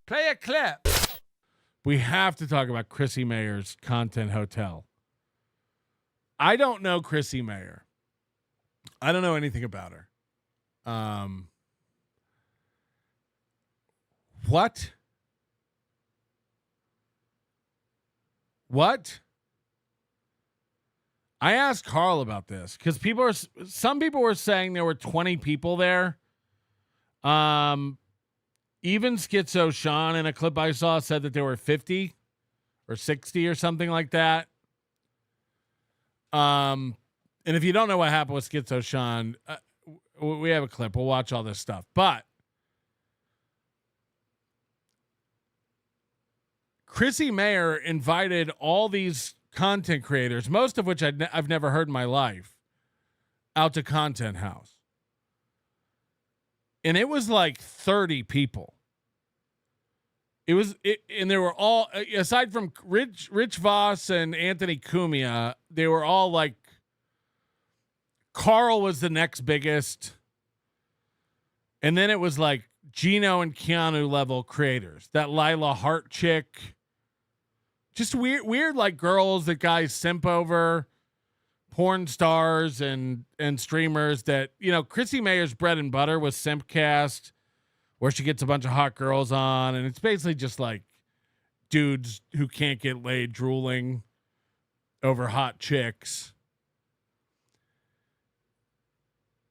Play a clip. We have to talk about Chrissie Mayr's Content Hotel. I don't know Chrissie Mayr. I don't know anything about her. What? I asked Karl about this because some people were saying there were 20 people there. Even Schizo Sean in a clip I saw said that there were 50 or 60 or something like that. And if you don't know what happened with Schizo Sean, we have a clip. We'll watch all this stuff. But Chrissie Mayr invited all these content creators, most of which I've never heard in my life, out to Content House. And it was like 30 people. And they were all, aside from Rich Voss and Anthony Cumia, they were all like, Karl was the next biggest. And then it was like Gino and Keanu level creators. That Lila Hart chick. Just weird like girls that guys simp over, porn stars and streamers that, Chrissie Mayr's bread and butter was Simpcast, where she gets a bunch of hot girls on, and it's basically just like dudes who can't get laid drooling over hot chicks.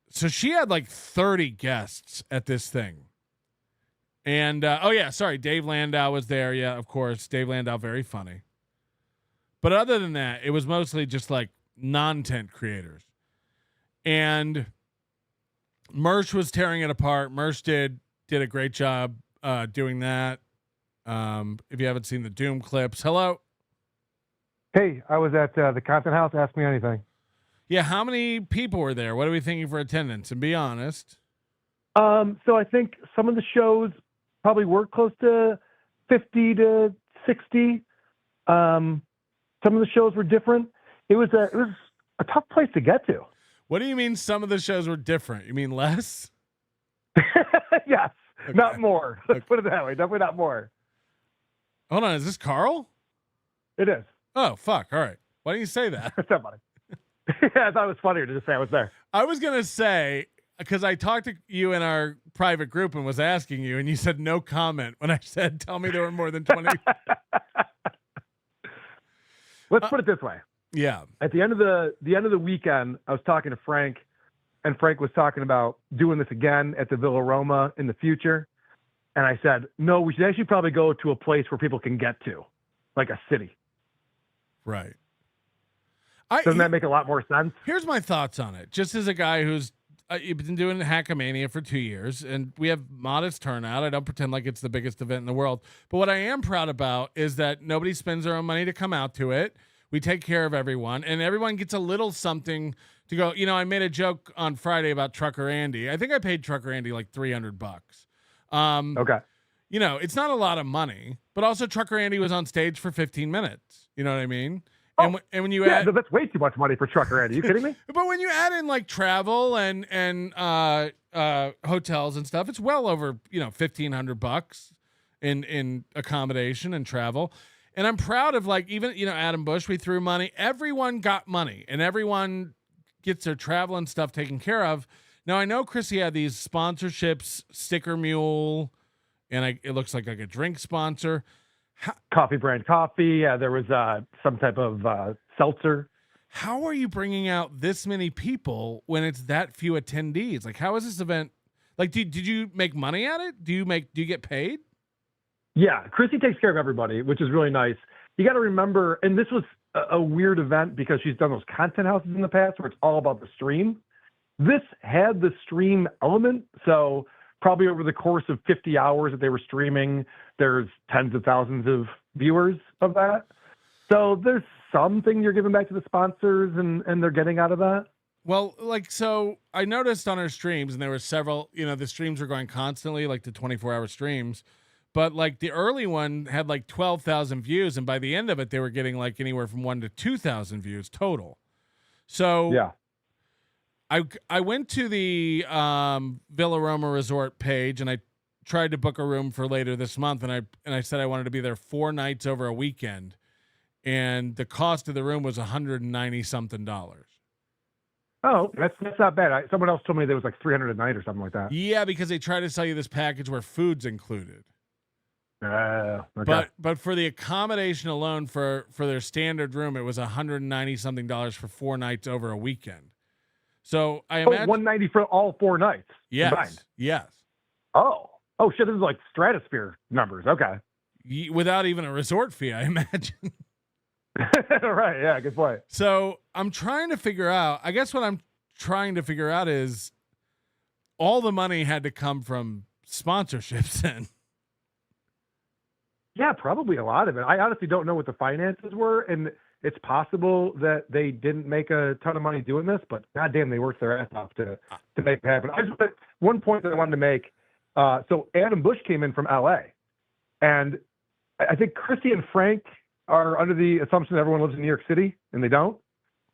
So she had like 30 guests at this thing. And, Dave Landau was there. Yeah, of course. Dave Landau, very funny. But other than that, it was mostly just like non-tent creators. And Mersh was tearing it apart. Mersh did a great job doing that. If you haven't seen the Doom clips, hello. Hey, I was at the Content House. Ask me anything. Yeah, how many people were there? What are we thinking for attendance? And be honest. So I think some of the shows probably were close to 50 to 60. Some of the shows were different. It was a tough place to get to. What do you mean some of the shows were different? You mean less? Yes, okay. Not more. Let's Okay. put it that way. Definitely not more. Hold on, is this Karl? It is. Oh, fuck. All right. Why didn't you say that? Somebody. Yeah, I thought it was funnier to just say I was there. I was going to say, because I talked to you in our private group and was asking you, and you said no comment when I said, tell me there were more than 20. Let's put it this way. Yeah. At the end of the weekend, I was talking to Frank, and Frank was talking about doing this again at the Villa Roma in the future. And I said, no, we should actually probably go to a place where people can get to, like a city. Right. Doesn't that make a lot more sense? Here's my thoughts on it. Just as a guy who's been doing Hackamania for 2 years, and we have modest turnout. I don't pretend like it's the biggest event in the world. But what I am proud about is that nobody spends their own money to come out to it. We take care of everyone, and everyone gets a little something to go. I made a joke on Friday about Trucker Andy. I think I paid Trucker Andy like $300. Okay. It's not a lot of money, but also Trucker Andy was on stage for 15 minutes. You know what I mean? Oh, and when you add, that's way too much money for Trucker Andy. Are you kidding me? But when you add in like travel and hotels and stuff, it's well over $1,500 in accommodation and travel. And I'm proud of even Adam Bush. We threw money. Everyone got money, and everyone gets their travel and stuff taken care of. Now I know Chrissie had these sponsorships, Sticker Mule, and it looks like a drink sponsor. Coffee brand coffee. Yeah, there was some type of seltzer. How are you bringing out this many people when it's that few attendees? Like, how is this event? Like, did you make money at it? Do you get paid? Yeah, Chrissie takes care of everybody, which is really nice. You got to remember, and this was a weird event because she's done those content houses in the past where it's all about the stream. This had the stream element, so probably over the course of 50 hours that they were streaming, there's tens of thousands of viewers of that. So there's something you're giving back to the sponsors and they're getting out of that. Well, so I noticed on her streams, and there were several, the streams were going constantly, like the 24-hour streams, but like the early one had like 12,000 views. And by the end of it, they were getting like anywhere from 1,000 to 2,000 views total. So yeah. I went to the Villa Roma Resort page, and I tried to book a room for later this month, and I said I wanted to be there 4 nights over a weekend, and the cost of the room was $190 something. Oh, that's not bad. Someone else told me there was like $300 a night or something like that. Yeah, because they try to sell you this package where food's included. Okay. But for the accommodation alone for their standard room, it was $190 something for 4 nights over a weekend. So I imagine $190 for all 4 nights. Yes. Combined. Yes. Oh shit! This is like stratosphere numbers. Okay. Without even a resort fee, I imagine. Right. Yeah. Good point. So I'm trying to figure out. I guess what I'm trying to figure out is all the money had to come from sponsorships then. Yeah, probably a lot of it. I honestly don't know what the finances were, and it's possible that they didn't make a ton of money doing this, but goddamn, they worked their ass off to make it happen. One point that I wanted to make. So Adam Bush came in from LA, and I think Chrissy and Frank are under the assumption that everyone lives in New York City, and they don't.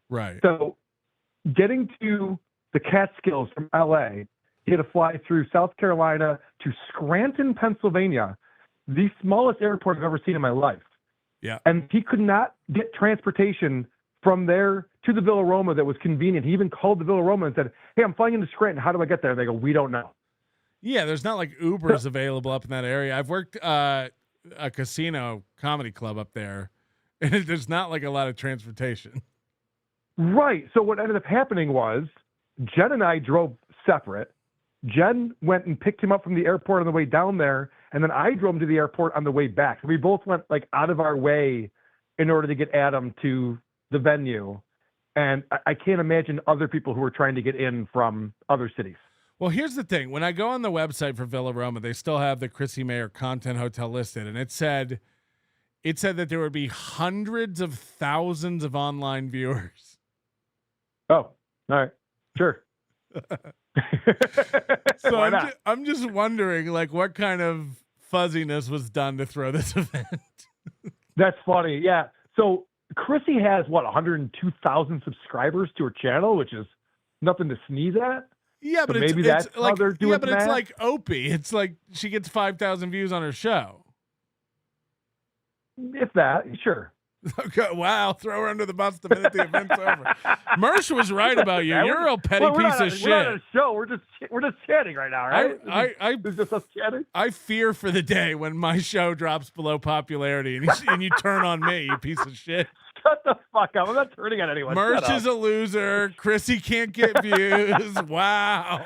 Right. So getting to the Catskills from LA, he had to fly through South Carolina to Scranton, Pennsylvania, the smallest airport I've ever seen in my life. Yeah. And he could not get transportation from there to the Villa Roma that was convenient. He even called the Villa Roma and said, "Hey, I'm flying into Scranton. How do I get there?" And they go, "We don't know." Yeah, there's not like Ubers available up in that area. I've worked a casino comedy club up there, and there's not like a lot of transportation. Right. So what ended up happening was Jen and I drove separate. Jen went and picked him up from the airport on the way down there, and then I drove him to the airport on the way back. We both went like out of our way in order to get Adam to the venue. And I can't imagine other people who are trying to get in from other cities. Well, here's the thing. When I go on the website for Villa Roma, they still have the Chrissie Mayr content hotel listed, and it said that there would be hundreds of thousands of online viewers. Oh, all right. Sure. So I'm just wondering, like, what kind of fuzziness was done to throw this event? That's funny. Yeah. So Chrissy has 102,000 subscribers to her channel, which is nothing to sneeze at. Yeah, but so maybe that's like, how they're doing. Yeah, but it's like Opie. It's like she gets 5,000 views on her show. If that, sure. Okay, wow, throw her under the bus the minute the event's over. Mersh was right about you. You're a real petty piece of shit. We're not on a show. We're just chatting right now, right? This is just us chatting. I fear for the day when my show drops below popularity and you turn on me, you piece of shit. Shut the fuck up. I'm not turning on anyone. Mersh is a loser. Chrissy can't get views. Wow.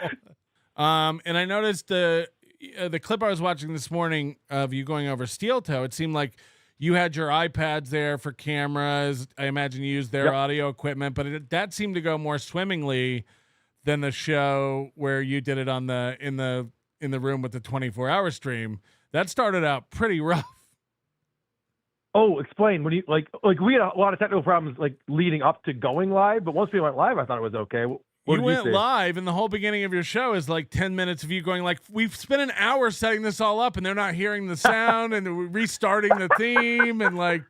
And I noticed the clip I was watching this morning of you going over Steel Toe. It seemed like you had your iPads there for cameras. I imagine you used their audio equipment, but that seemed to go more swimmingly than the show where you did it on in the room with the 24-hour stream. That started out pretty rough. Oh, explain. When you like we had a lot of technical problems like leading up to going live, but once we went live, I thought it was okay. You went live, and the whole beginning of your show is like 10 minutes of you going like, we've spent an hour setting this all up, and they're not hearing the sound, and we're restarting the theme, and like...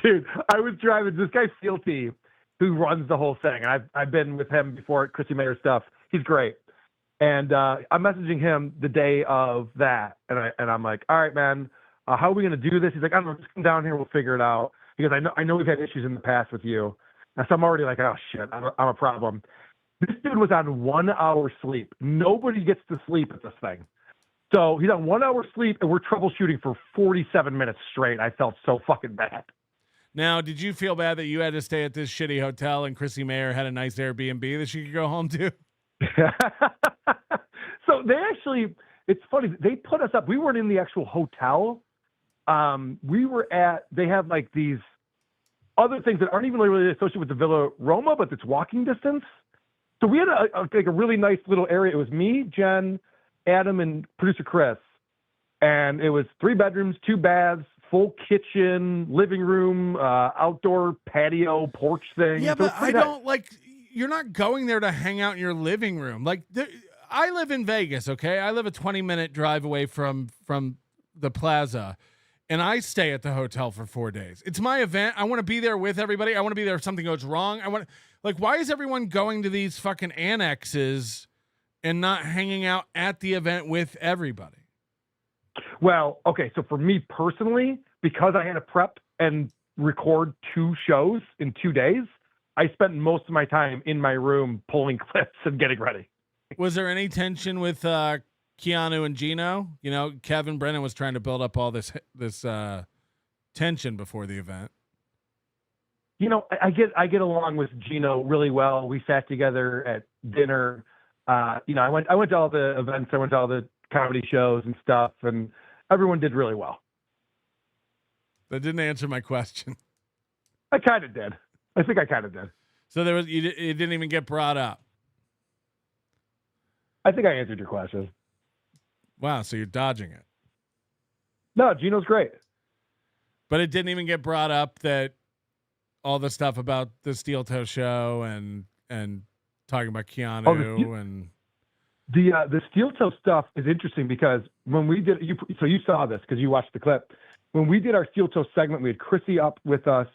Dude, I was driving this guy, Fealty, who runs the whole thing. And I've been with him before at Chrissie Mayr stuff. He's great. And I'm messaging him the day of that, and I'm like, all right, man, how are we going to do this? He's like, I don't know, just come down here, we'll figure it out. He goes, I know we've had issues in the past with you. And so I'm already like, oh, shit, I'm a problem. This dude was on 1 hour sleep. Nobody gets to sleep at this thing. So he's on 1 hour sleep, and we're troubleshooting for 47 minutes straight. I felt so fucking bad. Now, did you feel bad that you had to stay at this shitty hotel and Chrissie Mayr had a nice Airbnb that she could go home to? So they actually, it's funny, they put us up. We weren't in the actual hotel. They have like these other things that aren't even really associated with the Villa Roma, but it's walking distance. So we had a really nice little area. It was me, Jen, Adam, and producer Chris. And it was 3 bedrooms, 2 baths, full kitchen, living room, outdoor patio, porch thing. Yeah, so but I don't like, you're not going there to hang out in your living room. Like, I live in Vegas, okay? I live a 20-minute drive away from the plaza. And I stay at the hotel for 4 days. It's my event. I want to be there with everybody. I want to be there if something goes wrong. Why is everyone going to these fucking annexes and not hanging out at the event with everybody? Well, okay, so for me personally, because I had to prep and record 2 shows in 2 days, I spent most of my time in my room pulling clips and getting ready. Was there any tension with Keanu and Gino? You know, Kevin Brennan was trying to build up all this tension before the event. You know, I get along with Gino really well. We sat together at dinner. You know, I went to all the events. I went to all the comedy shows and stuff, and everyone did really well. That didn't answer my question. I kind of did. I think I kind of did. So it didn't even get brought up. I think I answered your question. Wow, so you're dodging it. No, Gino's great. But it didn't even get brought up that all the stuff about the Steel Toe show and talking about Keanu and the Steel Toe stuff is interesting because when we did you saw this because you watched the clip. When we did our Steel Toe segment, we had Chrissie up with us,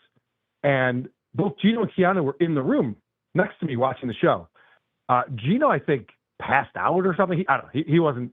and both Gino and Keanu were in the room next to me watching the show. Gino, I think, passed out or something. I don't know. He wasn't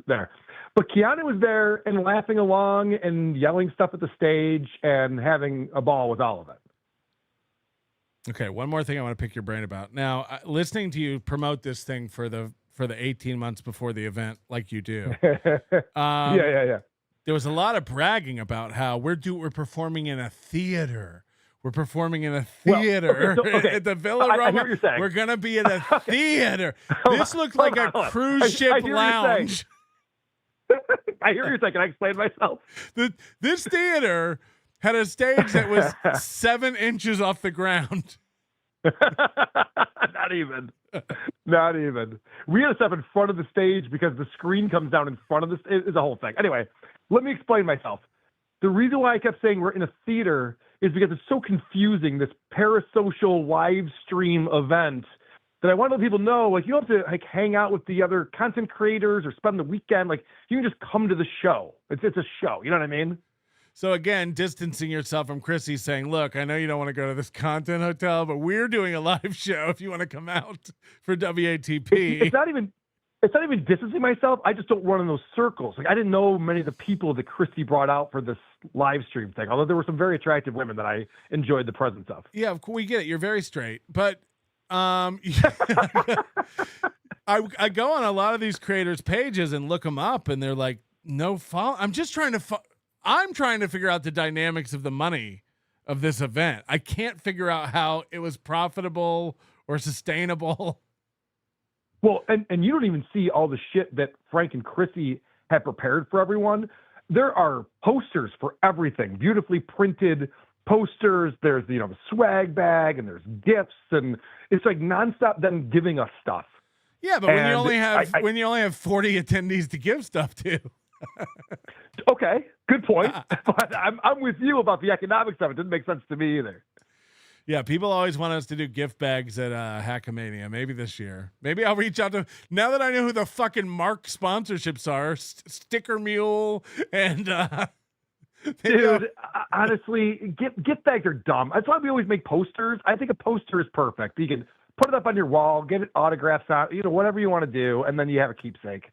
there. But Keanu was there and laughing along and yelling stuff at the stage and having a ball with all of it. Okay, one more thing I want to pick your brain about. Now, listening to you promote this thing for the 18 months before the event, like you do. Yeah. There was a lot of bragging about how we're performing in a theater. We're performing in a theater at the Villa Roma. I hear what you're saying. We're gonna be in a theater. This looked like a cruise ship lounge. I hear what you're saying. Can I explain myself? This theater had a stage that was 7 inches off the ground. Not even. We had to step in front of the stage because the screen comes down in front of is a whole thing. Anyway, let me explain myself. The reason why I kept saying we're in a theater is because it's so confusing, this parasocial live stream event, that I want to let people know, like, you don't have to like hang out with the other content creators or spend the weekend. Like, you can just come to the show. It's a show. You know what I mean? So again, distancing yourself from Chrissie, saying, look, I know you don't want to go to this content hotel, but we're doing a live show if you want to come out for WATP. It's not even distancing myself. I just don't run in those circles. Like, I didn't know many of the people that Chrissie brought out for this live stream thing, although there were some very attractive women that I enjoyed the presence of. Yeah, we get it. You're very straight. But I go on a lot of these creators' pages and look them up, and they're like, no follow. I'm trying to figure out the dynamics of the money of this event. I can't figure out how it was profitable or sustainable. Well, and you don't even see all the shit that Frank and Chrissie have prepared for everyone. There are posters for everything, beautifully printed posters. There's the swag bag, and there's gifts, and it's like nonstop them giving us stuff. Yeah, but when you only have 40 attendees to give stuff to. Okay, good point. But I'm with you about the economics of it. It didn't make sense to me either. Yeah, people always want us to do gift bags at Hackamania. Maybe this year. Maybe I'll reach out to, now that I know who the fucking Mark sponsorships are, Sticker Mule and dude, honestly, gift bags are dumb. That's why we always make posters. I think a poster is perfect. You can put it up on your wall, get it autographs out, whatever you want to do, and then you have a keepsake.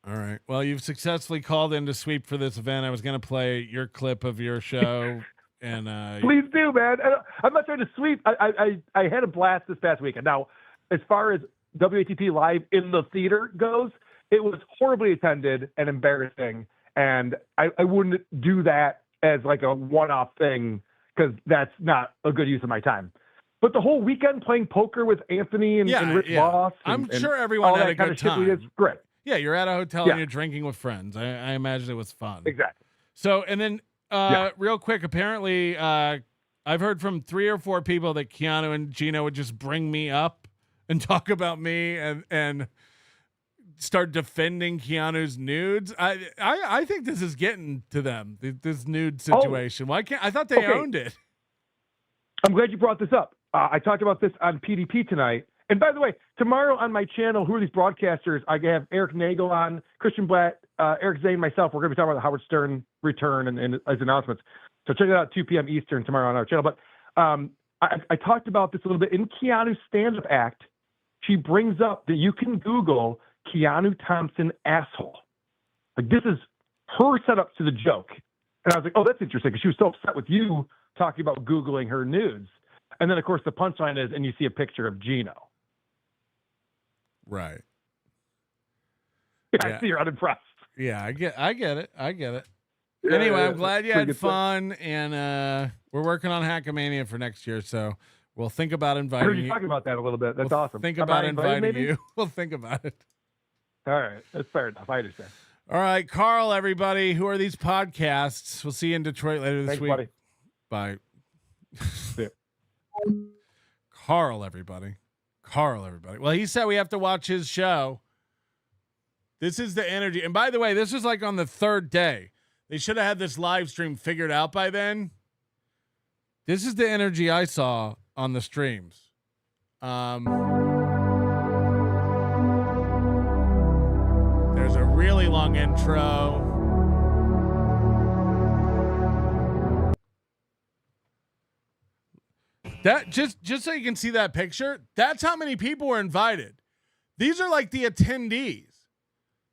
All right. Well, you've successfully called in to sweep for this event. I was going to play your clip of your show. And please do, man. I'm not trying to sweep. I had a blast this past weekend. Now, as far as WATP Live in the theater goes, it was horribly attended and embarrassing. And I wouldn't do that as like a one-off thing because that's not a good use of my time. But the whole weekend playing poker with Anthony and Rich Voss. I'm sure everyone had a good time. It's great. Yeah, you're at a hotel and you're drinking with friends. I imagine it was fun. Exactly. So, and then real quick, apparently I've heard from 3 or 4 people that Keanu and Gino would just bring me up and talk about me and start defending Keanu's nudes. I think this is getting to them, this nude situation. Why can't I thought they owned it? I'm glad you brought this up. I talked about this on PDP tonight. And by the way, tomorrow on my channel, Who Are These Broadcasters? I have Eric Nagel on, Christian Blatt, Eric Zane, myself. We're going to be talking about the Howard Stern return and his announcements. So check it out, 2 p.m. Eastern tomorrow on our channel. But I talked about this a little bit in Keanu's stand-up act. she brings up that you can Google Keanu Thompson asshole. Like, this is her setup to the joke. And I was like, oh, that's interesting, because she was so upset with you talking about Googling her nudes. And then, of course, the punchline is, and you see a picture of Gino. Right. Yeah. I see you're unimpressed. Yeah, I get it. Yeah, anyway, yeah, I'm glad you pretty had good fun, and we're working on Hackamania for next year, so we'll think about I inviting heard you you. talking about that a little bit. That's We'll awesome. Think I'm about not invited, inviting maybe? you. We'll think about it. All right. That's fair enough. I understand. All right, Karl, everybody. Who are these podcasts? We'll see you in Detroit later this Thanks, week. buddy. Bye. See ya. Karl, everybody. Well, he said we have to watch his show. This is the energy. And by the way, this was like on the third day. They should have had this live stream figured out by then. This is the energy I saw on the streams. There's a really long intro. That just so you can see that picture, that's how many people were invited. These are like the attendees.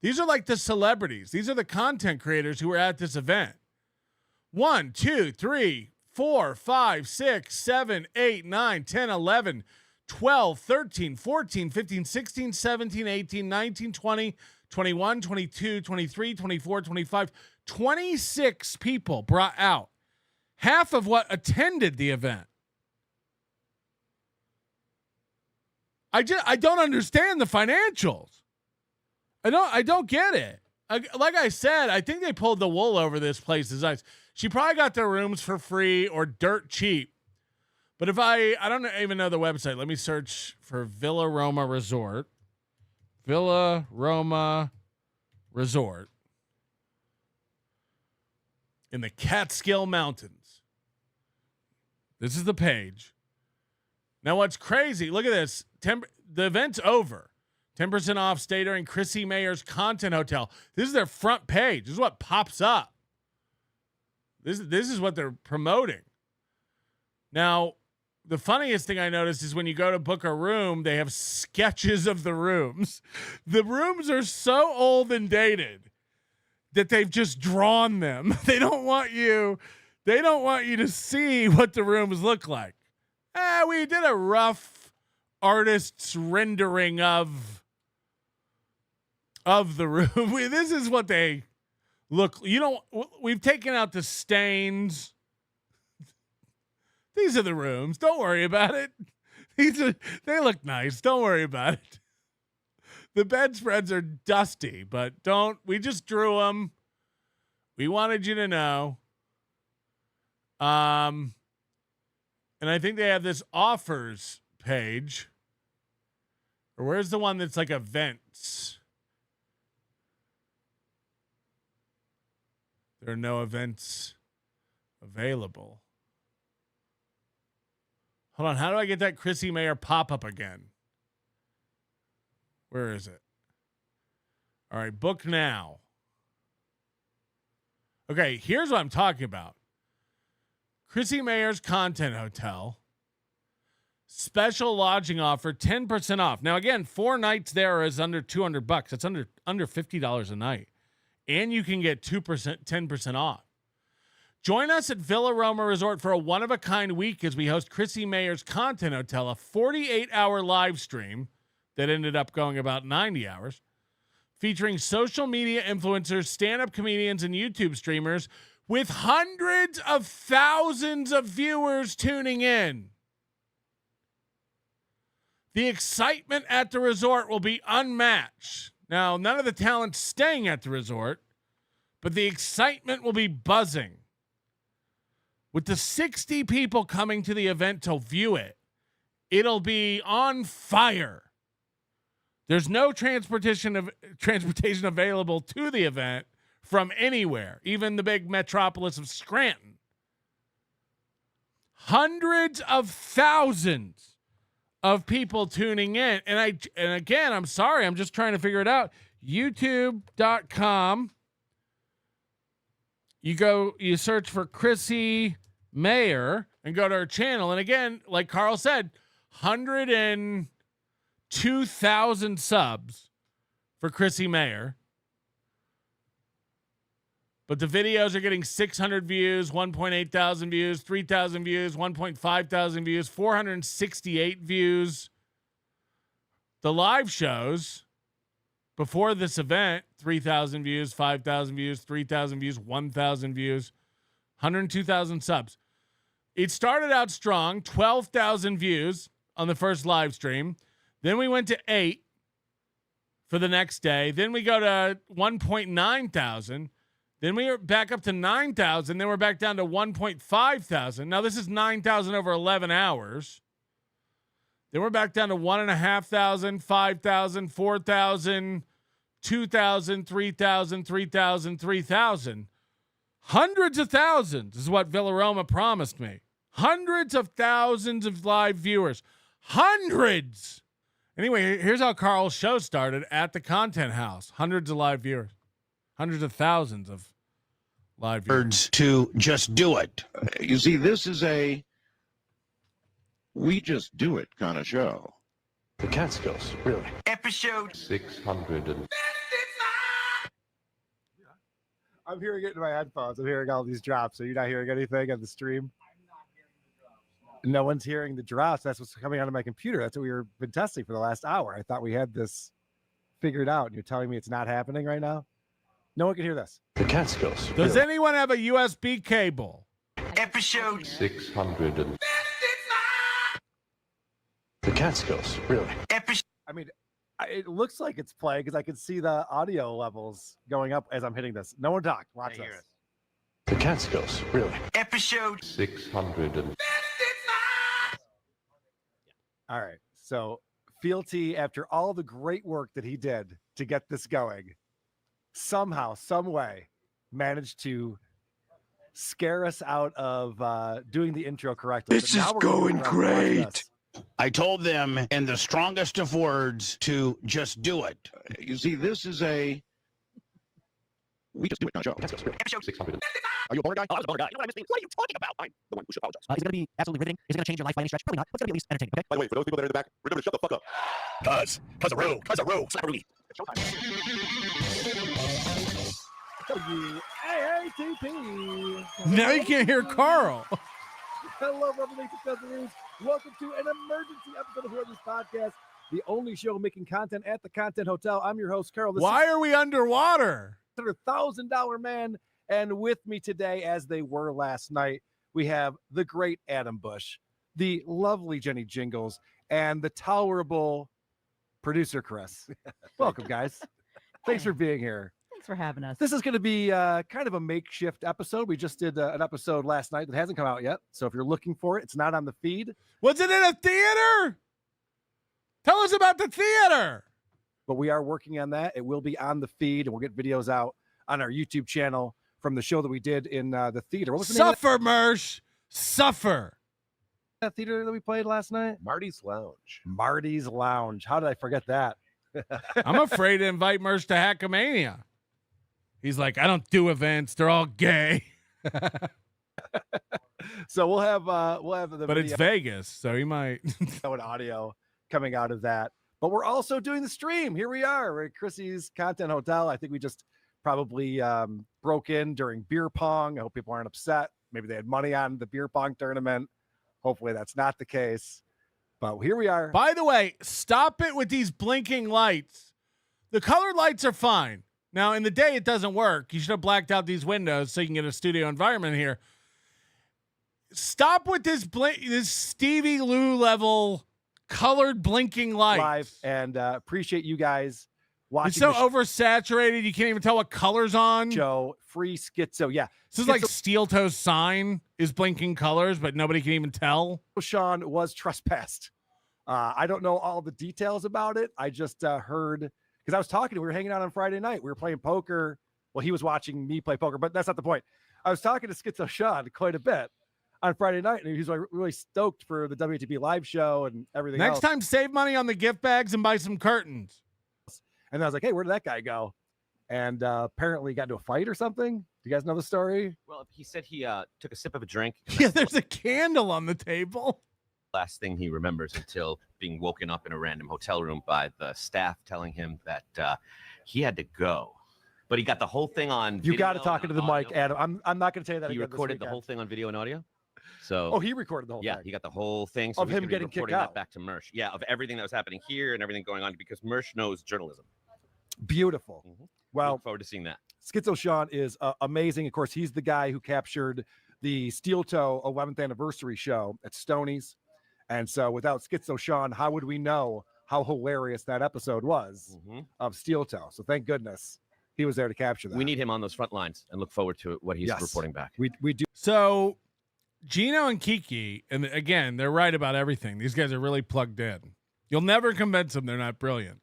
These are like the celebrities. These are the content creators who were at this event. 1, 2, 3, 4, 5, 6, 7, 8, 9, 10, 11, 12, 13, 14, 15, 16, 17, 18, 19, 20, 21, 22, 23, 24, 25, 26 people brought out. Half of what attended the event. I don't understand the financials. I don't get it. Like I said, I think they pulled the wool over this place's eyes. She probably got their rooms for free or dirt cheap. But if I don't even know the website. Let me search for Villa Roma Resort. Villa Roma Resort in the Catskill Mountains. This is the page. Now what's crazy, look at this. The event's over. 10% off, stay during Chrissie Mayr's Content Hotel. This is their front page. This is what pops up. This is what they're promoting. Now, the funniest thing I noticed is when you go to book a room, they have sketches of the rooms. The rooms are so old and dated that they've just drawn them. They don't want you to see what the rooms look like. We did a rough artist's rendering of the room. This is what they look. We've taken out the stains. These are the rooms. Don't worry about it. They look nice. Don't worry about it. The bedspreads are dusty, but we just drew them. We wanted you to know. And I think they have this offers page. Or where's the one that's like events? There are no events available. Hold on. How do I get that Chrissie Mayr pop-up again? Where is it? All right. Book now. Okay. Here's what I'm talking about. Chrissie Mayr's Content Hotel. Special lodging offer, 10% off. Now, again, 4 nights there is under $200. That's under $50 a night. And you can get 10% off. Join us at Villa Roma Resort for a one-of-a-kind week as we host Chrissie Mayr's Content Hotel, a 48-hour live stream that ended up going about 90 hours, featuring social media influencers, stand-up comedians, and YouTube streamers with hundreds of thousands of viewers tuning in. The excitement at the resort will be unmatched. Now, none of the talent's staying at the resort, but the excitement will be buzzing. With the 60 people coming to the event to view it, it'll be on fire. There's no transportation available to the event from anywhere, even the big metropolis of Scranton. Hundreds of thousands of people tuning in. And again, I'm sorry, I'm just trying to figure it out. YouTube.com. You search for Chrissie Mayr and go to her channel. And again, like Karl said, 120 2,000 subs for Chrissie Mayr. But the videos are getting 600 views, 1.8 thousand views, 3,000 views, 1.5 thousand views, 468 views. The live shows before this event, 3,000 views, 5,000 views, 3,000 views, 1,000 views, 102,000 subs. It started out strong, 12,000 views on the first live stream. Then we went to 8 for the next day. Then we go to 1.9 thousand. Then we are back up to 9,000. Then we're back down to 1.5 thousand. Now this is 9,000 over 11 hours. Then we're back down to 1,500, 5,000, 4,000, 2,000, 3,000, 3,000, 3,000. Hundreds of thousands is what Villaroma promised me. Hundreds of thousands of live viewers. Hundreds. Anyway, here's how Karl's show started at the Content House. Hundreds of live viewers. Hundreds of thousands of live viewers. To just do it. You see, this is a we just do it kind of show. The Catskills, really. Episode 600 and... I'm hearing it in my headphones. I'm hearing all these drops. So you're not hearing anything on the stream? I'm not hearing the drops. No one's hearing the drops. That's what's coming out of my computer. That's what we've been testing for the last hour. I thought we had this figured out, and you're telling me it's not happening right now? No one can hear this. The Catskills. Does anyone have a USB cable? episode 600 and... The Catskills, really. episode I mean, it looks like it's playing because I can see the audio levels going up as I'm hitting this. No one talked. Watch this. The Catskills, really. episode 600 and... All right. So Fealty, after all the great work that he did to get this going, somehow, some way, managed to scare us out of doing the intro correctly. This is going great. I told them in the strongest of words to just do it. You see, this is a we just do it kind of show. Catskills, really. episode 600 and... Are you a boner guy? Oh, I was a boner guy. You know what I missed? What are you talking about? I'm the one who should apologize. Is it going to be absolutely riveting? Is it going to change your life by any stretch? Probably not. But it's going to be at least entertaining, okay? By the way, for those people that are in the back, remember to shut the fuck up. Cuz a rogue, slap a rooney. WATP. Now you can't hear Karl. Hello, brothers and sisters. Welcome to an emergency episode of This Podcast, the only show making content at the Content Hotel. I'm your host, Karl. Why are we underwater? $1,000 man. And with me today, as they were last night, we have the great Adam Bush, the lovely Jenny Jingles, and the tolerable producer Chris. Welcome, guys. Thanks for being here. Thanks for having us. This is going to be kind of a makeshift episode. We just did an episode last night that hasn't come out yet. So if you're looking for it, it's not on the feed. Was it in a theater? Tell us about the theater. But we are working on that. It will be on the feed, and we'll get videos out on our YouTube channel from the show that we did in the theater. What was the name of Suffer, Mersh. Suffer. that theater that we played last night? Marty's Lounge. Marty's Lounge. How did I forget that? I'm afraid to invite Mersh to Hackamania. He's like, I don't do events. They're all gay. So we'll have the But it's video Vegas, so he might. and audio coming out of that. But we're also doing the stream. Here we are. We're at Chrissie's Content Hotel. I think we just probably broke in during beer pong. I hope people aren't upset. Maybe they had money on the beer pong tournament. Hopefully that's not the case. But here we are. By the way, stop it with these blinking lights. The colored lights are fine. Now, in the day, it doesn't work. You should have blacked out these windows so you can get a studio environment here. Stop with this this Stevie Lou level colored blinking lights. Live, and appreciate you guys watching. It's so oversaturated, you can't even tell what color's on. Show free schizo. Yeah, This is like Steel Toe's sign is blinking colors, but nobody can even tell. Sean was trespassed. I don't know all the details about it. I just heard, because I was talking to him. We were hanging out on Friday night. We were playing poker. Well, he was watching me play poker, but that's not the point. I was talking to Schizo Sean quite a bit on Friday night, and he was like really stoked for the WATP live show and everything Next else. time, save money on the gift bags and buy some curtains. And I was like, hey, where did that guy go? And apparently got into a fight or something. Do you guys know the story? Well, he said he took a sip of a drink. Yeah, there's a candle on the table. last thing he remembers until being woken up in a random hotel room by the staff telling him that he had to go. But he got the whole thing on video. You got to talk into the mic, audio. Adam. I'm not going to tell you that He again recorded this the weekend. whole thing on video and audio. So Oh, he recorded the whole yeah, thing. he got the whole thing. So Of he's him gonna be getting kicked reporting that out. back to Mersh. Yeah, of everything that was happening here and everything going on because Mersh knows journalism. Beautiful. Well, Look forward to seeing that. Schizo Sean is amazing. Of course, he's the guy who captured the Steel Toe 11th anniversary show at Stoney's. And so without Schizo Sean, how would we know how hilarious that episode was of Steel Toe? So thank goodness he was there to capture that. We need him on those front lines and look forward to what he's reporting back. We do. So Gino and Kiki, and again, they're right about everything. These guys are really plugged in. You'll never convince them they're not brilliant.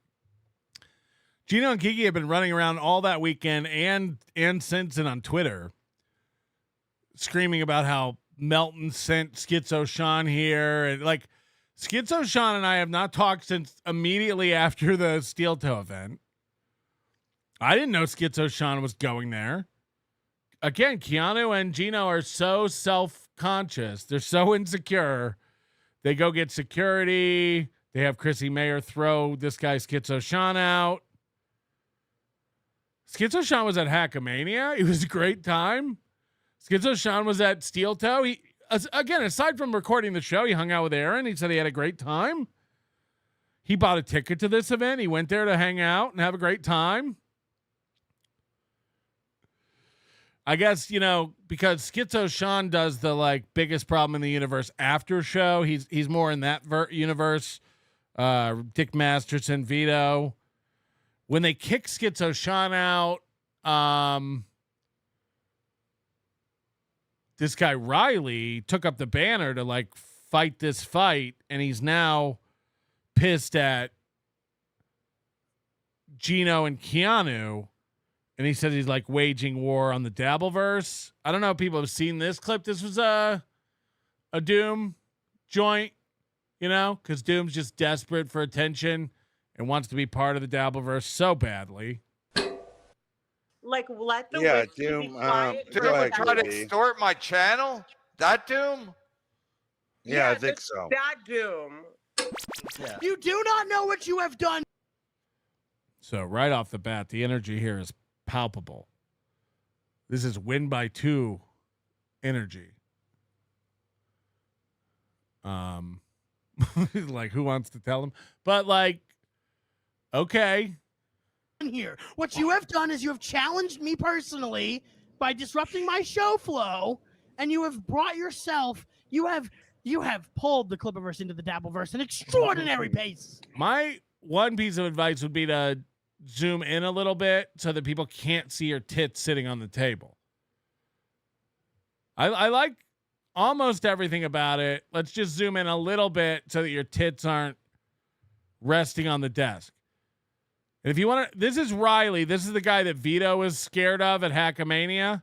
Gino and Kiki have been running around all that weekend and since and on Twitter screaming about how Melton sent Schizo Sean here. And like Schizo Sean and I have not talked since immediately after the Steel Toe event. I didn't know Schizo Sean was going there. Again, Keanu and Gino are so self-conscious. They're so insecure. They go get security. They have Chrissie Mayr throw this guy Schizo Sean out. Schizo Sean was at Hackamania. It was a great time. Schizo Sean was at Steel Toe. He, again, aside from recording the show, he hung out with Aaron. He said he had a great time. He bought a ticket to this event. He went there to hang out and have a great time. I guess, you know, because Schizo Sean does the like biggest problem in the universe after show. He's more in that universe. Dick Masterson, Vito. When they kick Schizo Sean out, this guy Riley took up the banner to like fight this fight, and he's now pissed at Gino and Keanu. And he said he's like waging war on the Dabbleverse. I don't know if people have seen this clip. This was a Doom joint, you know, because Doom's just desperate for attention and wants to be part of the Dabbleverse so badly. Like, let the Yeah, witch be Doom. quiet. Doom Let I that could witch- be. Extort my channel? That Doom? Yeah, I think so. That Doom. Yeah. You do not know what you have done. So right off the bat, the energy here is palpable. This is win by 2 energy. Like, who wants to tell him? But like, okay. Here, what you have done is you have challenged me personally by disrupting my show flow, and you have brought yourself. You have pulled the Clipperverse into the Dabbleverse an extraordinary pace. My one piece of advice would be to zoom in a little bit so that people can't see your tits sitting on the table. I like almost everything about it. Let's just zoom in a little bit so that your tits aren't resting on the desk. And if you want to, this is Riley. This is the guy that Vito was scared of at Hackamania.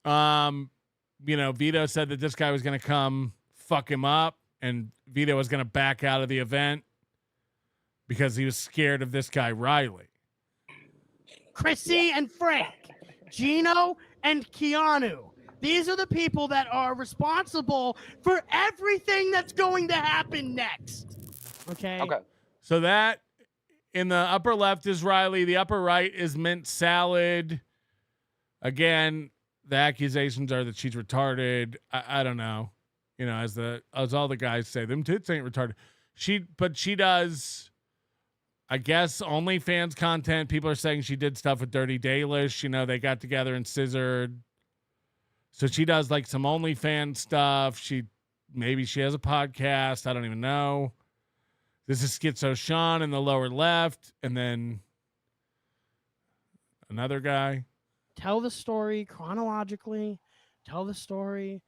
You know, Vito said that this guy was going to come fuck him up, and Vito was going to back out of the event because he was scared of this guy, Riley. Chrissy and Frank, Gino and Keanu. These are the people that are responsible for everything that's going to happen next. Okay. Okay. So that in the upper left is Riley. The upper right is mint salad. Again, the accusations are that she's retarded. I don't know. You know, as all the guys say, them tits ain't retarded. But she does, I guess, OnlyFans content. People are saying she did stuff with Dirty Dalish. You know, they got together and scissored. So she does like some OnlyFans stuff. Maybe she has a podcast. I don't even know. This is Schizo Sean in the lower left, and then another guy. Tell the story chronologically. Tell the story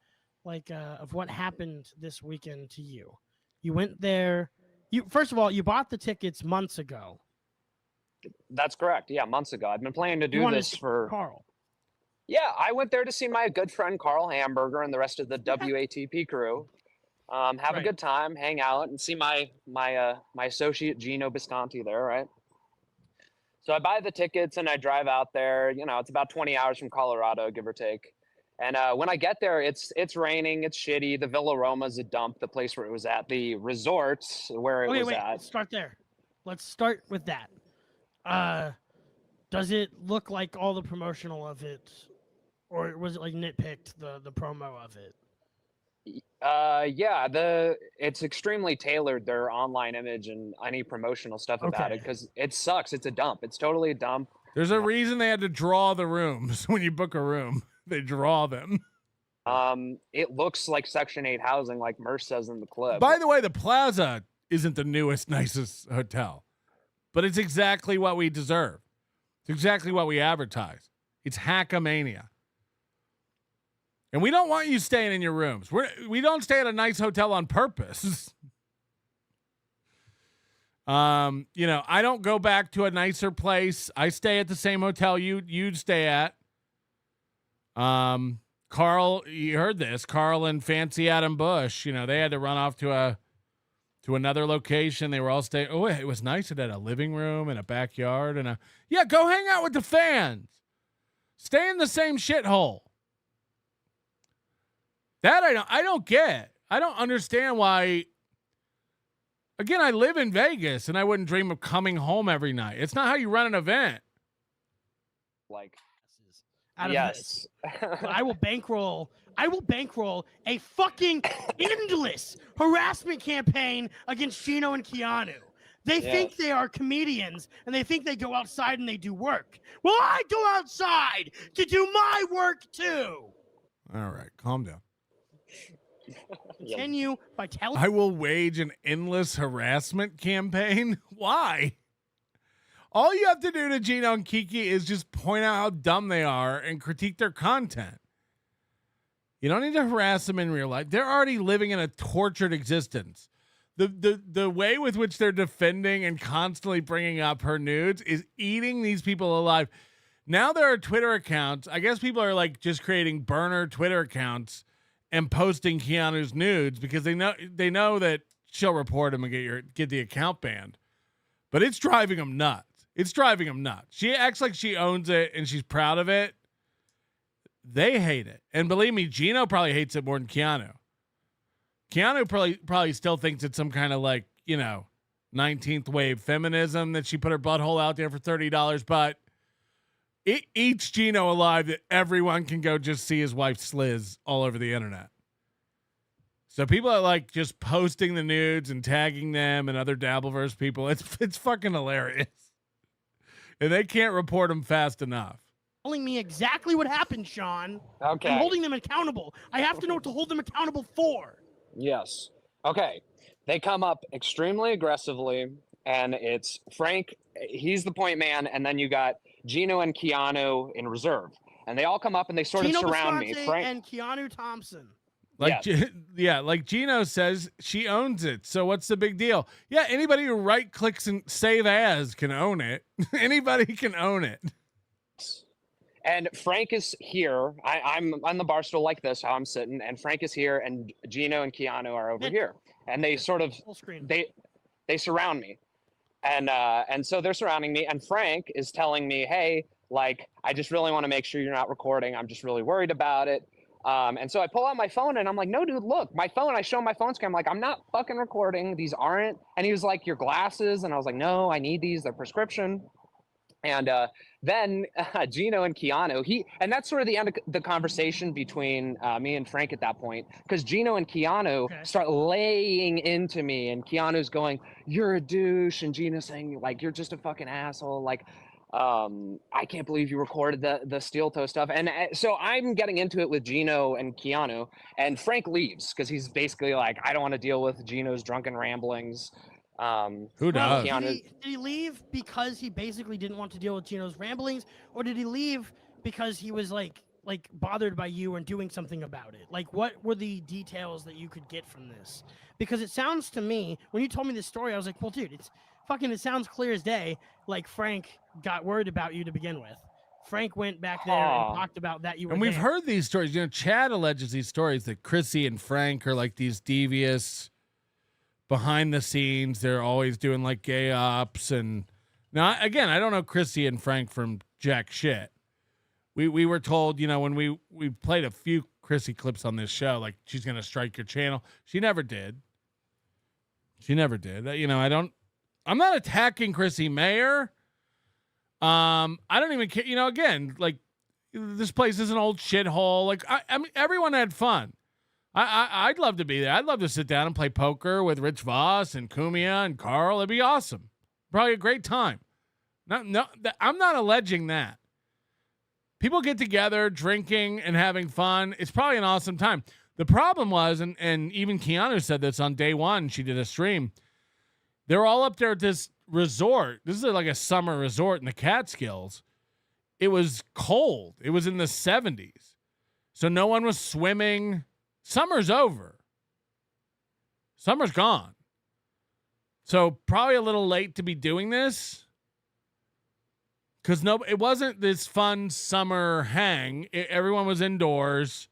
like of what happened this weekend to you. You went there. First of all, you bought the tickets months ago. That's correct. Yeah, months ago. I've been planning to do this for Karl. Yeah, I went there to see my good friend Karl Hamburger and the rest of the WATP crew. Have a good time, hang out, and see my associate Gino Bisconti there, right? So I buy the tickets and I drive out there. You know, it's about 20 hours from Colorado, give or take. And when I get there, it's raining, it's shitty. The Villa Roma's a dump, the place where it was at. The resort where it was at. Let's start there. Let's start with that. Does it look like all the promotional of it, or was it like nitpicked the promo of it? Yeah, it's extremely tailored, their online image and any promotional stuff about it, because it sucks. It's a dump. It's totally a dump. There's a reason they had to draw the rooms when you book a room. They draw them. It looks like Section 8 housing, like Merce says in the clip. By the way, the Plaza isn't the newest, nicest hotel, but it's exactly what we deserve. It's exactly what we advertise. It's hackamania. And we don't want you staying in your rooms. We don't stay at a nice hotel on purpose. I don't go back to a nicer place. I stay at the same hotel you'd stay at. Karl, you heard this. Karl and Fancy Adam Bush, they had to run off to another location. They were all staying. Oh, it was nice. It had a living room and a backyard and go hang out with the fans. Stay in the same shithole. That I don't get. I don't understand why. Again, I live in Vegas and I wouldn't dream of coming home every night. It's not how you run an event. Like, Yes. I will bankroll a fucking endless harassment campaign against Gino and Keanu. They think they are comedians and they think they go outside and they do work. Well, I go outside to do my work too. All right, calm down. Continue by telling. I will wage an endless harassment campaign. Why? All you have to do to Gino and Kiki is just point out how dumb they are and critique their content. You don't need to harass them in real life. They're already living in a tortured existence. The way with which they're defending and constantly bringing up her nudes is eating these people alive. Now there are Twitter accounts. I guess people are like just creating burner Twitter accounts and posting Keanu's nudes because they know that she'll report him and get the account banned. But it's driving them nuts. It's driving them nuts. She acts like she owns it and she's proud of it. They hate it. And believe me, Gino probably hates it more than Keanu. Keanu probably still thinks it's some kind of 19th wave feminism that she put her butthole out there for $30, but it eats Gino alive that everyone can go just see his wife sliz all over the internet. So people are just posting the nudes and tagging them and other Dabbleverse people. It's fucking hilarious. And they can't report them fast enough. Telling me exactly what happened, Sean. Okay. I'm holding them accountable. I have to know what to hold them accountable for. Yes. Okay. They come up extremely aggressively, and it's Frank. He's the point man, and then you got Gino and Keanu in reserve, and they all come up and they sort of surround me. Frank and Keanu Thompson. Like Gino says, she owns it. So what's the big deal? Yeah, anybody who right clicks and save as can own it. Anybody can own it. And Frank is here. I'm on the bar stool like this, how I'm sitting, and Frank is here, and Gino and Keanu are over here, and they sort of they surround me, and so they're surrounding me, and Frank is telling me, hey, I just really want to make sure you're not recording. I'm just really worried about it. And so I pull out my phone and I'm like, no, dude, look, my phone. I show him my phone screen. I'm like, I'm not fucking recording. These aren't. And he was like, your glasses. And I was like, no, I need these. They're prescription. And then Gino and Keanu, and that's sort of the end of the conversation between me and Frank at that point, because Gino and Keanu start laying into me, and Keanu's going, you're a douche, and Gino's saying, you're just a fucking asshole, I can't believe you recorded the steel toe stuff. And so I'm getting into it with Gino and Keanu, and Frank leaves because he's basically like, I don't want to deal with Gino's drunken ramblings. Who does? Did he leave because he basically didn't want to deal with Gino's ramblings, or did he leave because he was like bothered by you and doing something about it? What were the details that you could get from this? Because it sounds to me, when you told me this story, I was like, well, dude, it sounds clear as day. Frank got worried about you to begin with. Frank went back there and talked about that. And we've heard these stories. Chad alleges these stories that Chrissie and Frank are these devious behind the scenes. They're always doing gay ops. And now, again, I don't know Chrissie and Frank from jack shit. We were told, when we played a few Chrissie clips on this show, like she's going to strike your channel. She never did. I'm not attacking Chrissie Mayr. I don't even care. Again, like this place is an old shithole. Like I mean, everyone had fun. I'd love to be there. I'd love to sit down and play poker with Rich Voss and Kumia and Karl. It'd be awesome. Probably a great time. I'm not alleging that. People get together, drinking and having fun. It's probably an awesome time. The problem was, and even Keanu said this on day one, she did a stream. They're all up there at this resort. This is like a summer resort in the Catskills. It was cold. It was in the 70s. So no one was swimming. Summer's over. Summer's gone. So probably a little late to be doing this. Because it wasn't this fun summer hang. Everyone was indoors.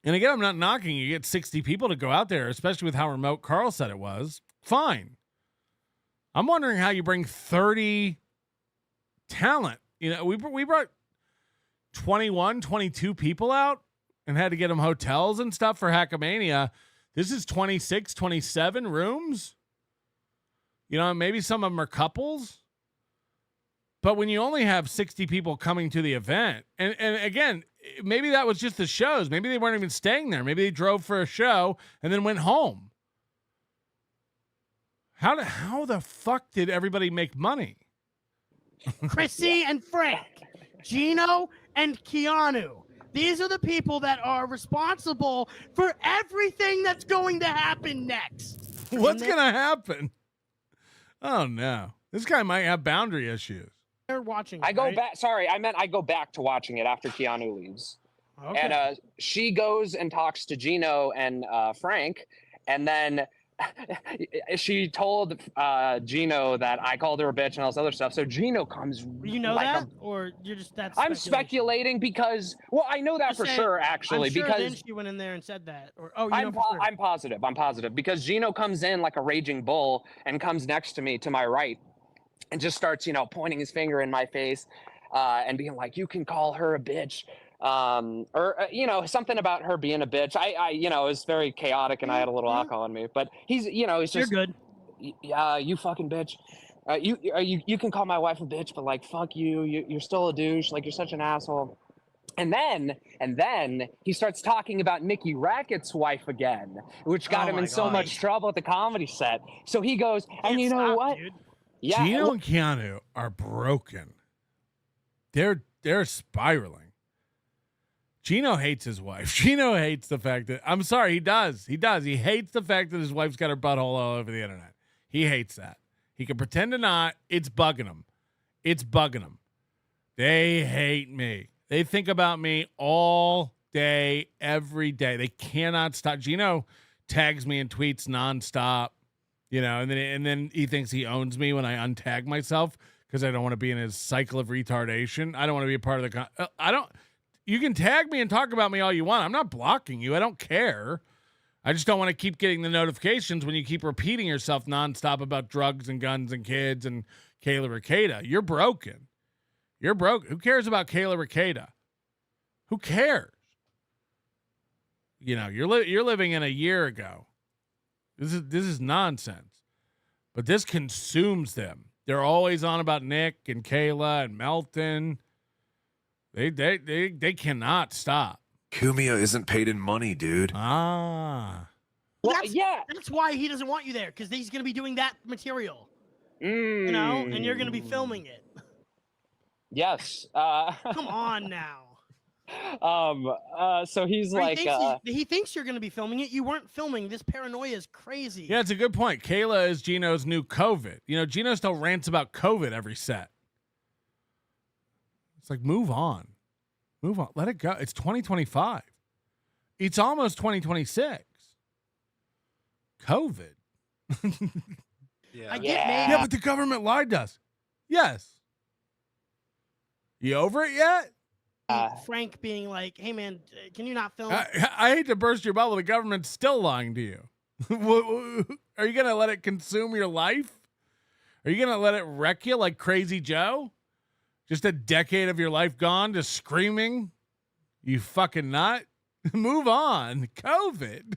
And again, I'm not knocking. You get 60 people to go out there, especially with how remote Karl said it was. Fine. I'm wondering how you bring 30 talent. We brought 21, 22 people out and had to get them hotels and stuff for Hackamania. This is 26, 27 rooms. Maybe some of them are couples. But when you only have 60 people coming to the event, and again, maybe that was just the shows. Maybe they weren't even staying there. Maybe they drove for a show and then went home. How the fuck did everybody make money? Chrissie and Frank, Gino and Keanu. These are the people that are responsible for everything that's going to happen next. What's going to happen? Oh, no. This guy might have boundary issues. They're watching. I go back. Sorry, I meant I go back to watching it after Keanu leaves. Okay. And she goes and talks to Gino and Frank, and then she told Gino that I called her a bitch and all this other stuff. So Gino comes. You know like that, or you're just that's. I'm speculating because I know that for sure actually I'm sure because then she went in there and said that. Or I'm positive. I'm positive because Gino comes in like a raging bull and comes next to me to my right. And just starts, pointing his finger in my face and being like, you can call her a bitch. Or something about her being a bitch. It was very chaotic and I had a little alcohol in me. But he's just. You're good. You fucking bitch. You can call my wife a bitch, but like, fuck you. You're still a douche. Like, you're such an asshole. And then he starts talking about Nikki Rackett's wife again, which got him in so much trouble at the comedy set. So he goes, and you know what? Dude. Yeah, Gino and Keanu are broken. They're spiraling. Gino hates his wife. Gino hates the fact that he does. He hates the fact that his wife's got her butthole all over the internet. He hates that. He can pretend to not. It's bugging him. They hate me. They think about me all day, every day. They cannot stop. Gino tags me in tweets nonstop. And then he thinks he owns me when I untag myself because I don't want to be in his cycle of retardation. I don't want to be a part of the. You can tag me and talk about me all you want. I'm not blocking you. I don't care. I just don't want to keep getting the notifications when you keep repeating yourself nonstop about drugs and guns and kids and Kayla Ricada. You're broken. You're broken. Who cares about Kayla Ricada? Who cares? You're living in a year ago. This is nonsense, but this consumes them. They're always on about Nick and Kayla and Melton. They cannot stop. Kumia isn't paid in money, dude. Ah. Well, that's why he doesn't want you there, because he's going to be doing that material. And you're going to be filming it. Yes. Come on now. So he's like, he thinks you're going to be filming it. You weren't filming. This paranoia is crazy. Yeah, it's a good point. Kayla is Gino's new COVID. Gino still rants about COVID every set. It's like, move on. Let it go. It's 2025. It's almost 2026. COVID. Yeah. I get mad. Yeah, but the government lied to us. Yes. You over it yet? Frank being like, hey, man, can you not film? I hate to burst your bubble. The government's still lying to you. Are you going to let it consume your life? Are you going to let it wreck you like Crazy Joe? Just a decade of your life gone to screaming? You fucking nut. Move on. COVID.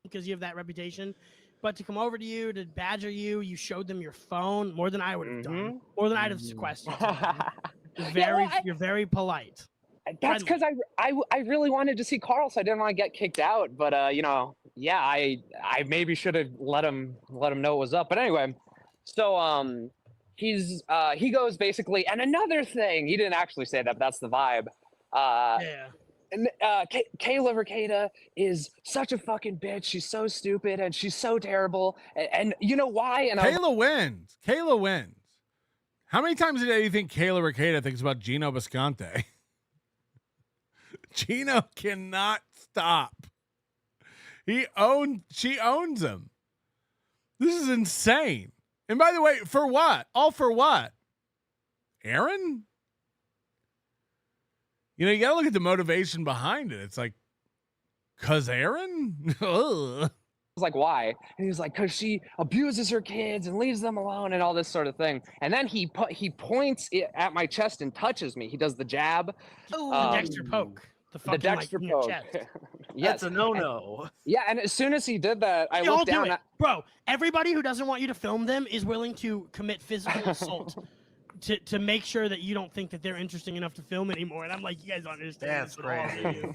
Because you have that reputation. But to come over to you, to badger you, you showed them your phone more than I would have done. More than I'd have sequestered. You're very polite. That's because I really wanted to see Karl, so I didn't want to get kicked out. But I maybe should have let him know what was up. But anyway, so he goes basically, and another thing, he didn't actually say that, but that's the vibe. And Kayla Ricada is such a fucking bitch. She's so stupid and she's so terrible. And you know why? And Kayla wins. Kayla wins. How many times a day do you think Kayla Ricada thinks about Gino Bisconte? Gino cannot stop. She owns him. This is insane. And by the way, for what? All for what? Aaron? You know, you gotta look at the motivation behind it. It's like, cause Aaron? I was like, why? And he was like, cause she abuses her kids and leaves them alone and all this sort of thing. And then he points it at my chest and touches me. He does the jab. The Dexter poke. The Dexter poke. Yes. That's a no-no. Yeah, and as soon as he did that, I looked down. Bro, everybody who doesn't want you to film them is willing to commit physical assault to make sure that you don't think that they're interesting enough to film anymore. And I'm like, you guys don't understand. That's great.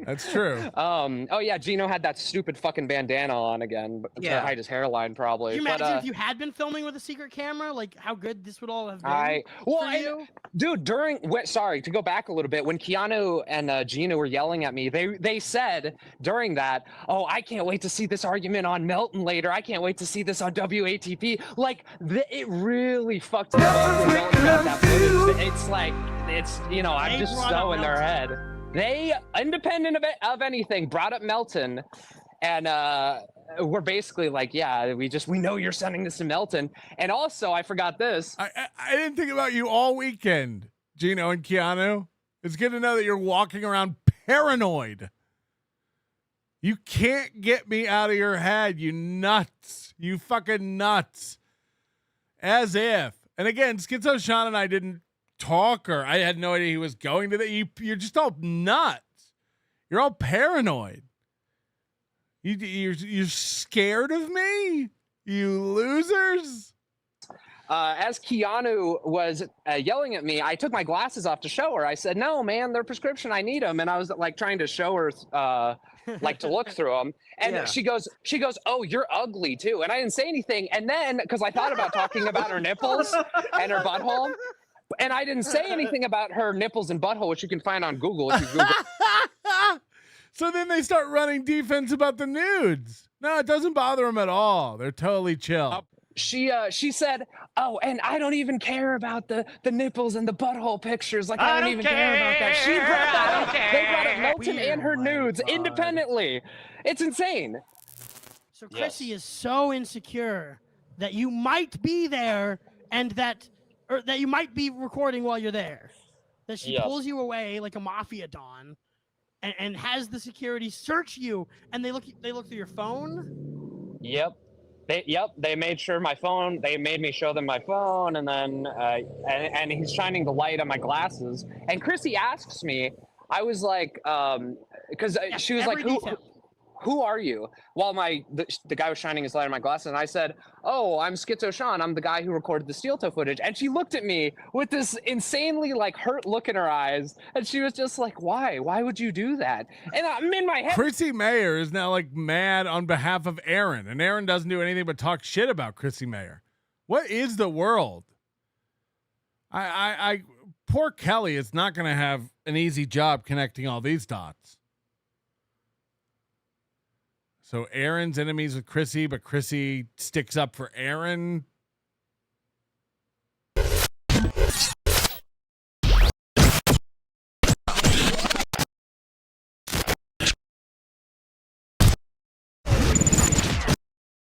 That's true. Oh yeah, Gino had that stupid fucking bandana on again, but to hide his hairline probably. Can you imagine if you had been filming with a secret camera, like how good this would all have been? Dude, sorry to go back a little bit, when Keanu and Gino were yelling at me, they said during that, "Oh, I can't wait to see this argument on Melton later. I can't wait to see this on WATP." Like it really fucked me up. It's like I'm just so in their head. They, independent of anything, brought up Melton, and we're basically like, yeah, we know you're sending this to Melton. And also, I forgot this. I didn't think about you all weekend, Gino and Keanu. It's good to know that you're walking around paranoid. You can't get me out of your head, you nuts. You fucking nuts. As if. And again, Schizo Sean and I didn't talk, or I had no idea he was going to that. You're just all nuts. You're all paranoid. You're scared of me, you losers. As Keanu was yelling at me, I took my glasses off to show her. I said, "No, man, they're prescription. I need them." And I was like trying to show her, like to look through them. And she goes, "Oh, you're ugly too." And I didn't say anything. And then, because I thought about talking about her nipples and her butthole, and I didn't say anything about her nipples and butthole, which you can find on Google if you Google. So then they start running defense about the nudes. No, it doesn't bother them at all. They're totally chill. She said, "Oh, and I don't even care about the nipples and the butthole pictures. Like I don't even care about that." She brought that up. They brought up Melton and her nudes independently. It's insane. So Chrissie is so insecure that you might be there and that you might be recording while you're there. That she pulls you away like a mafia don and has the security search you, and they look through your phone. They made sure my phone. They made me show them my phone, and then and he's shining the light on my glasses. And Chrissie asks me, I was like, because she was like, who are you? While the guy was shining his light on my glasses, and I said, "Oh, I'm Schizo Sean. I'm the guy who recorded the steel toe footage." And she looked at me with this insanely like hurt look in her eyes, and she was just like, "Why? Why would you do that?" And I'm in my head. Chrissie Mayr is now like mad on behalf of Aaron, and Aaron doesn't do anything but talk shit about Chrissie Mayr. What is the world? I poor Kelly is not going to have an easy job connecting all these dots. So Aaron's enemies with Chrissie, but Chrissie sticks up for Aaron.